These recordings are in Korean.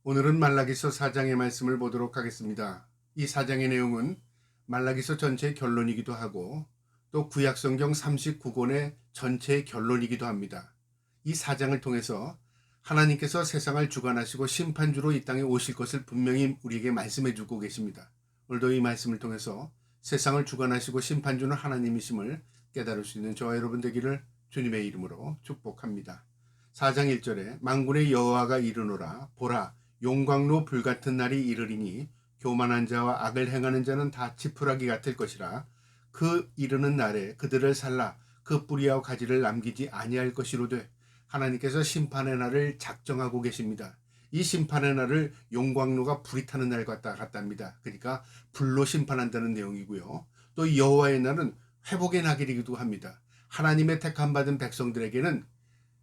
오늘은 말라기서 4장의 말씀을 보도록 하겠습니다. 이 4장의 내용은 말라기서 전체의 결론이기도 하고 또 구약성경 39권의 전체의 결론이기도 합니다. 이 4장을 통해서 하나님께서 세상을 주관하시고 심판주로 이 땅에 오실 것을 분명히 우리에게 말씀해 주고 계십니다. 오늘도 이 말씀을 통해서 세상을 주관하시고 심판주는 하나님이심을 깨달을 수 있는 저와 여러분 되기를 주님의 이름으로 축복합니다. 4장 1절에 만군의 여호와가 이르노라 보라 용광로 불같은 날이 이르리니 교만한 자와 악을 행하는 자는 다 지푸라기 같을 것이라 그 이르는 날에 그들을 살라 그 뿌리와 가지를 남기지 아니할 것이로되 하나님께서 심판의 날을 작정하고 계십니다. 이 심판의 날을 용광로가 불이 타는 날 같답니다. 그러니까 불로 심판한다는 내용이고요. 또 여호와의 날은 회복의 날이기도 합니다. 하나님의 택함 받은 백성들에게는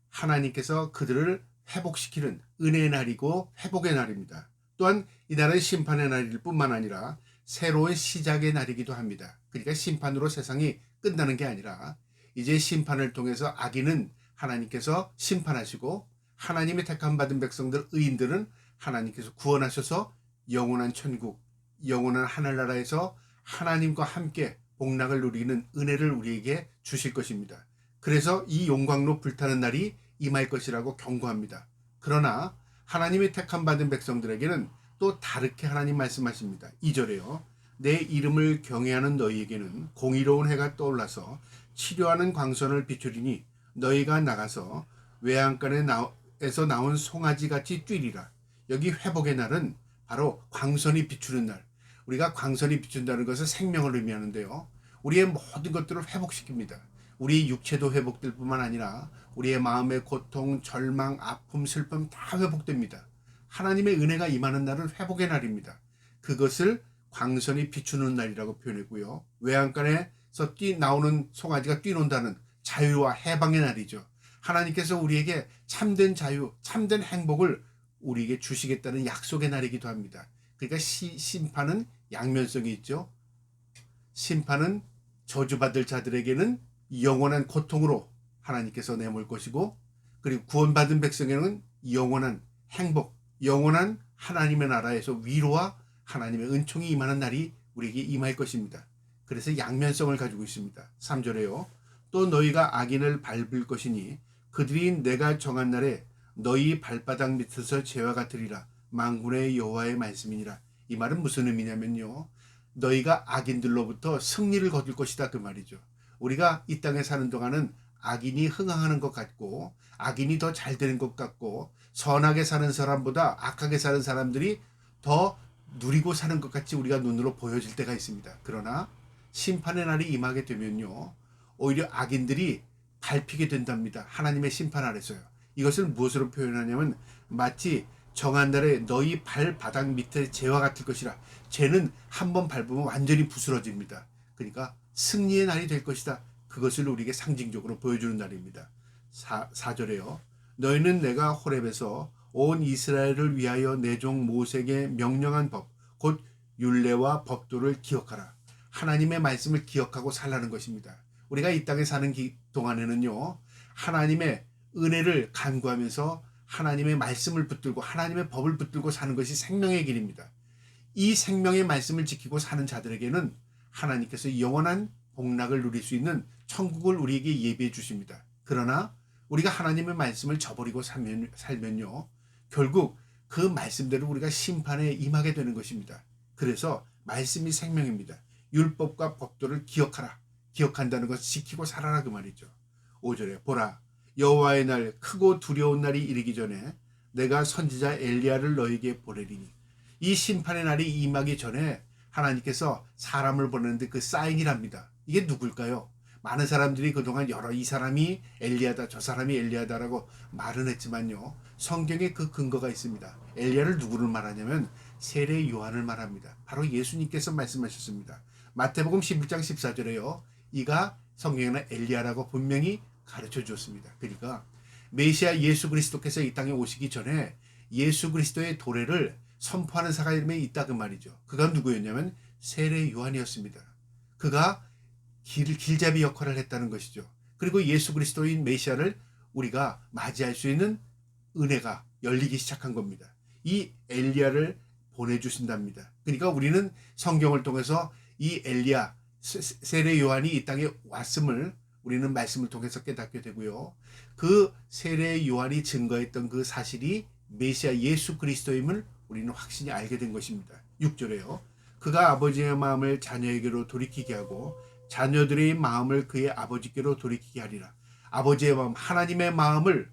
하나님께서 그들을 회복시키는 은혜의 날이고 회복의 날입니다. 또한 이날은 심판의 날일 뿐만 아니라 새로운 시작의 날이기도 합니다. 그러니까 심판으로 세상이 끝나는 게 아니라 이제 심판을 통해서 악인은 하나님께서 심판하시고 하나님의 택함 받은 백성들 의인들은 하나님께서 구원하셔서 영원한 천국, 영원한 하늘나라에서 하나님과 함께 복락을 누리는 은혜를 우리에게 주실 것입니다. 그래서 이 용광로 불타는 날이 임할 것이라고 경고합니다. 그러나 하나님의 택함 받은 백성들에게는 또 다르게 하나님 말씀하십니다. 2절에요. 내 이름을 경외하는 너희에게는 공의로운 해가 떠올라서 치료하는 광선을 비추리니 너희가 나가서 외양간에서 나온 송아지같이 뛰리라. 여기 회복의 날은 바로 광선이 비추는 날. 우리가 광선이 비춘다는 것은 생명을 의미하는데요. 우리의 모든 것들을 회복시킵니다. 우리 육체도 회복될 뿐만 아니라 우리의 마음의 고통, 절망, 아픔, 슬픔 다 회복됩니다. 하나님의 은혜가 임하는 날은 회복의 날입니다. 그것을 광선이 비추는 날이라고 표현했고요. 외양간에서 나오는 송아지가 뛰논다는 자유와 해방의 날이죠. 하나님께서 우리에게 참된 자유, 참된 행복을 우리에게 주시겠다는 약속의 날이기도 합니다. 그러니까 심판은 양면성이 있죠. 심판은 저주받을 자들에게는 영원한 고통으로 하나님께서 내몰 것이고, 그리고 구원받은 백성에게는 영원한 행복, 영원한 하나님의 나라에서 위로와 하나님의 은총이 임하는 날이 우리에게 임할 것입니다. 그래서 양면성을 가지고 있습니다. 3절에요. 또 너희가 악인을 밟을 것이니 그들이 내가 정한 날에 너희 발바닥 밑에서 죄와 같으리라. 만군의 여호와의 말씀이니라. 이 말은 무슨 의미냐면요. 너희가 악인들로부터 승리를 거둘 것이다 그 말이죠. 우리가 이 땅에 사는 동안은 악인이 흥황하는 것 같고 악인이 더 잘 되는 것 같고 선하게 사는 사람보다 악하게 사는 사람들이 더 누리고 사는 것 같이 우리가 눈으로 보여질 때가 있습니다. 그러나 심판의 날이 임하게 되면요. 오히려 악인들이 밟히게 된답니다. 하나님의 심판 아래서요. 이것을 무엇으로 표현하냐면 마치 정한 날에 너희 발바닥 밑에 재와 같을 것이라. 죄는 한번 밟으면 완전히 부스러집니다. 그러니까 승리의 날이 될 것이다. 그것을 우리에게 상징적으로 보여주는 날입니다. 4절에요. 너희는 내가 호렙에서 온 이스라엘을 위하여 내 종 모세에게 명령한 법, 곧 율례와 법도를 기억하라. 하나님의 말씀을 기억하고 살라는 것입니다. 우리가 이 땅에 사는 동안에는요. 하나님의 은혜를 간구하면서 하나님의 말씀을 붙들고 하나님의 법을 붙들고 사는 것이 생명의 길입니다. 이 생명의 말씀을 지키고 사는 자들에게는 하나님께서 영원한 복락을 누릴 수 있는 천국을 우리에게 예비해 주십니다. 그러나 우리가 하나님의 말씀을 저버리고 살면요. 결국 그 말씀대로 우리가 심판에 임하게 되는 것입니다. 그래서 말씀이 생명입니다. 율법과 법도를 기억하라. 기억한다는 것을 지키고 살아라 그 말이죠. 5절에 보라 여호와의 날 크고 두려운 날이 이르기 전에 내가 선지자 엘리야를 너에게 보내리니. 이 심판의 날이 임하기 전에 하나님께서 사람을 보내는데 그 사인이랍니다. 이게 누굴까요? 많은 사람들이 그동안 이 사람이 엘리야다 저 사람이 엘리야다라고 말은 했지만요. 성경에 그 근거가 있습니다. 엘리야를 누구를 말하냐면 세례 요한을 말합니다. 바로 예수님께서 말씀하셨습니다. 마태복음 11장 14절에요. 이가 성경에는 엘리야라고 분명히 가르쳐 주었습니다. 그러니까 메시아 예수 그리스도께서 이 땅에 오시기 전에 예수 그리스도의 도래를 선포하는 사람이 있다 그 말이죠. 그가 누구였냐면 세례 요한이었습니다. 그가 길잡이 역할을 했다는 것이죠. 그리고 예수 그리스도인 메시아를 우리가 맞이할 수 있는 은혜가 열리기 시작한 겁니다. 이 엘리야를 보내주신답니다. 그러니까 우리는 성경을 통해서 이 엘리야 세례 요한이 이 땅에 왔음을 우리는 말씀을 통해서 깨닫게 되고요. 그 세례 요한이 증거했던 그 사실이 메시아 예수 그리스도임을 우리는 확신히 알게 된 것입니다. 6절에요. 그가 아버지의 마음을 자녀에게로 돌이키게 하고 자녀들의 마음을 그의 아버지께로 돌이키게 하리라. 아버지의 마음, 하나님의 마음을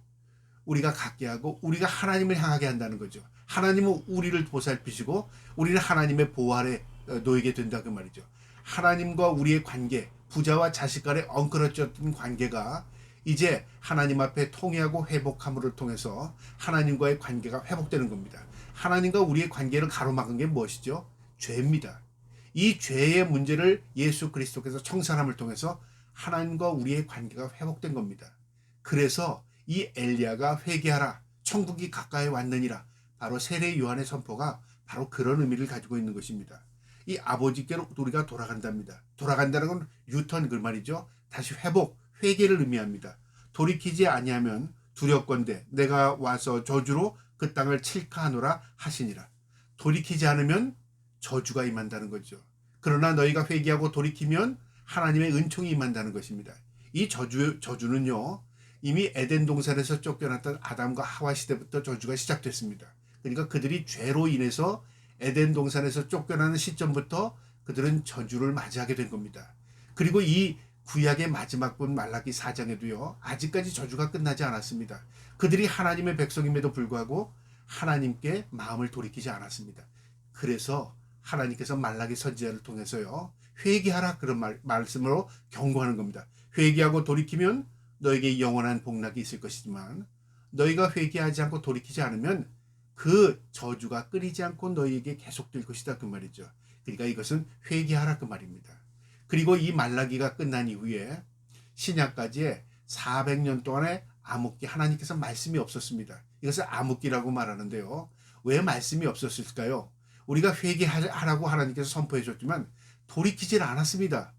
우리가 갖게 하고 우리가 하나님을 향하게 한다는 거죠. 하나님은 우리를 보살피시고 우리는 하나님의 보호 아래 놓이게 된다 그 말이죠. 하나님과 우리의 관계, 부자와 자식 간의 엉클어졌던 관계가 이제 하나님 앞에 통회하고 회복함을 통해서 하나님과의 관계가 회복되는 겁니다. 하나님과 우리의 관계를 가로막은 게 무엇이죠? 죄입니다. 이 죄의 문제를 예수 그리스도께서 청산함을 통해서 하나님과 우리의 관계가 회복된 겁니다. 그래서 이 엘리야가 회개하라, 천국이 가까이 왔느니라, 바로 세례 요한의 선포가 바로 그런 의미를 가지고 있는 것입니다. 이 아버지께로 우리가 돌아간답니다. 돌아간다는 건 유턴 그 말이죠. 다시 회복, 회개를 의미합니다. 돌이키지 아니하면 두렵건대 내가 와서 저주로 그 땅을 칠카하노라 하시니라. 돌이키지 않으면 저주가 임한다는 거죠. 그러나 너희가 회개하고 돌이키면 하나님의 은총이 임한다는 것입니다. 이 저주는요, 이미 에덴 동산에서 쫓겨났던 아담과 하와 시대부터 저주가 시작됐습니다. 그러니까 그들이 죄로 인해서 에덴 동산에서 쫓겨나는 시점부터 그들은 저주를 맞이하게 된 겁니다. 그리고 이 구약의 마지막 본 말라기 4장에도요, 아직까지 저주가 끝나지 않았습니다. 그들이 하나님의 백성임에도 불구하고 하나님께 마음을 돌이키지 않았습니다. 그래서 하나님께서 말라기 선지자를 통해서요, 회개하라 그런 말씀으로 경고하는 겁니다. 회개하고 돌이키면 너에게 영원한 복락이 있을 것이지만 너희가 회개하지 않고 돌이키지 않으면 그 저주가 끊이지 않고 너희에게 계속될 것이다 그 말이죠. 그러니까 이것은 회개하라 그 말입니다. 그리고 이 말라기가 끝난 이후에 신약까지의 400년 동안에 암흑기, 하나님께서 말씀이 없었습니다. 이것을 암흑기라고 말하는데요. 왜 말씀이 없었을까요? 우리가 회개하라고 하나님께서 선포해 줬지만 돌이키질 않았습니다.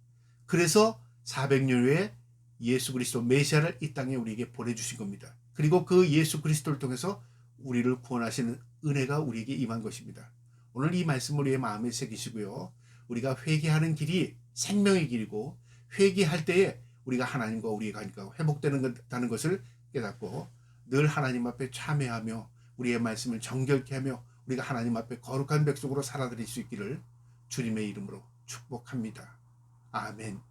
그래서 400년 후에 예수 그리스도 메시아를 이 땅에 우리에게 보내주신 겁니다. 그리고 그 예수 그리스도를 통해서 우리를 구원하시는 은혜가 우리에게 임한 것입니다. 오늘 이 말씀을 우리의 마음에 새기시고요. 우리가 회개하는 길이 생명의 길이고 회개할 때에 우리가 하나님과 우리의 관계가 회복되는 것을 깨닫고 늘 하나님 앞에 참회하며 우리의 말씀을 정결케 하며 우리가 하나님 앞에 거룩한 백성으로 살아드릴 수 있기를 주님의 이름으로 축복합니다. 아멘.